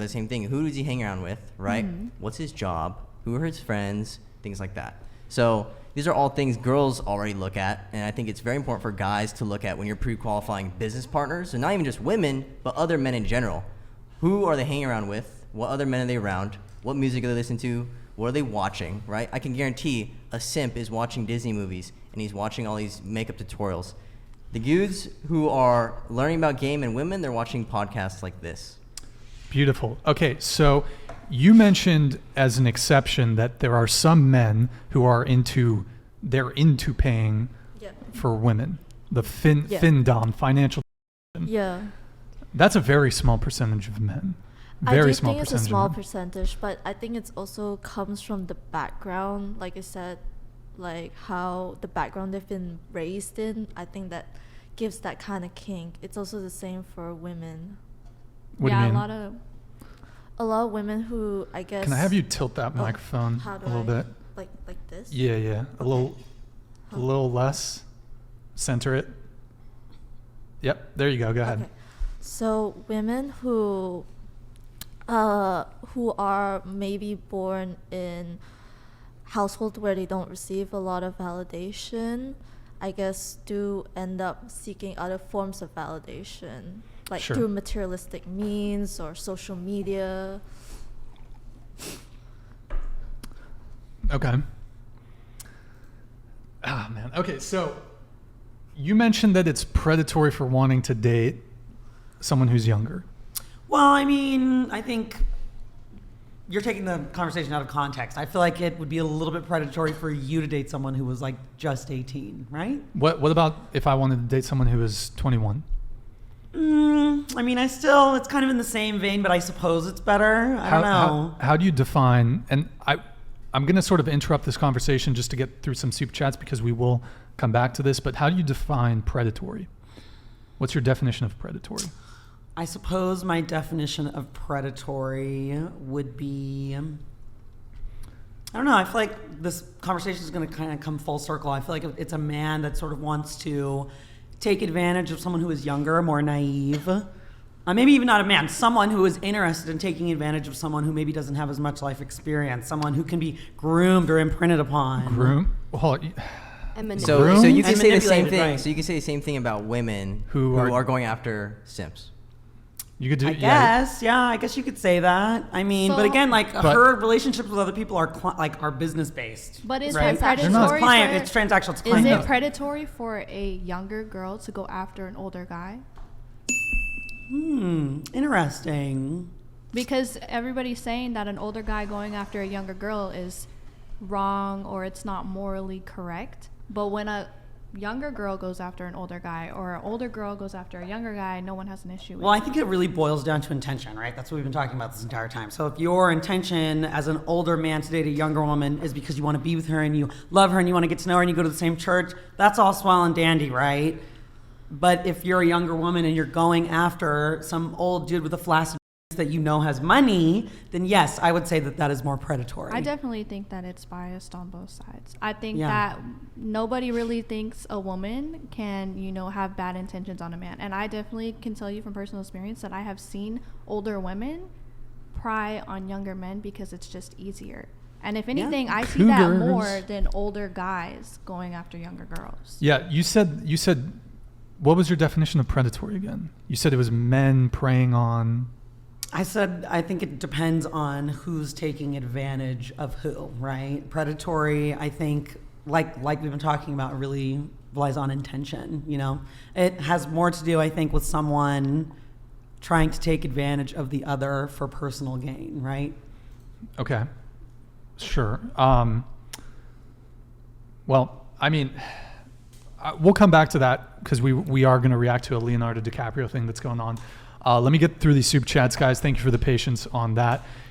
the same thing. Who does he hang around with, right? What's his job? Who are his friends? Things like that. So these are all things girls already look at, and I think it's very important for guys to look at when you're pre-qualifying business partners, and not even just women, but other men in general. Who are they hanging around with? What other men are they around? What music are they listening to? What are they watching, right? I can guarantee a simp is watching Disney movies, and he's watching all these makeup tutorials. The dudes who are learning about game and women, they're watching podcasts like this. Beautiful. Okay, so you mentioned as an exception that there are some men who are into paying for women. The FinDom, financial. Yeah. That's a very small percentage of men. Very small percentage. I do think it's a small percentage, but I think it's also comes from the background. Like I said, like how the background they've been raised in, I think that gives that kind of kink. It's also the same for women. What do you mean? A lot of women who, I guess. Can I have you tilt that microphone a little bit? Like this? Yeah. A little less. Center it. Yep. There you go. Go ahead. Okay. So women who are maybe born in households where they don't receive a lot of validation, I guess, do end up seeking other forms of validation, like through materialistic means or social media. Okay. Ah, man. Okay, so you mentioned that it's predatory for wanting to date someone who's younger. Well, I mean, I think you're taking the conversation out of context. I feel like it would be a little bit predatory for you to date someone who was like just 18, right? What about if I wanted to date someone who was 21? I mean, it's kind of in the same vein, but I suppose it's better. I don't know. How do you define, and I'm going to sort of interrupt this conversation just to get through some super chats because we will come back to this, but how do you define predatory? What's your definition of predatory? I suppose my definition of predatory would be, I don't know, I feel like this conversation is going to kind of come full circle. I feel like it's a man that sort of wants to take advantage of someone who is younger, more naive. Maybe even not a man, someone who is interested in taking advantage of someone who maybe doesn't have as much life experience, someone who can be groomed or imprinted upon. Well, so you can say the same thing. Right. So you can say the same thing about women who are going after simps. You could do. I guess you could say that. I mean, but again, her relationships with other people are business based. But is right? it predatory? It's transactional. It's client. Is it predatory for a younger girl to go after an older guy? Interesting. Because everybody's saying that an older guy going after a younger girl is wrong or it's not morally correct. But when a younger girl goes after an older guy or an older girl goes after a younger guy, no one has an issue with it. Well, I think it really boils down to intention, right? That's what we've been talking about this entire time. So if your intention as an older man to date a younger woman is because you want to be with her and you love her and you want to get to know her and you go to the same church, that's all swell and dandy, right? But if you're a younger woman and you're going after some old dude with a flaccid that you know has money, then yes, I would say that is more predatory. I definitely think that it's biased on both sides. I think that nobody really thinks a woman can, have bad intentions on a man. And I definitely can tell you from personal experience that I have seen older women pry on younger men because it's just easier. And if anything, I see that more than older guys going after younger girls. Yeah, you said, what was your definition of predatory again? You said it was men preying on... I said, I think it depends on who's taking advantage of who, right? Predatory, I think, like we've been talking about, really relies on intention, It has more to do, I think, with someone trying to take advantage of the other for personal gain, right? Okay. Sure. Well, I mean, we'll come back to that because we are going to react to a Leonardo DiCaprio thing that's going on. Let me get through these super chats, guys. Thank you for the patience on that.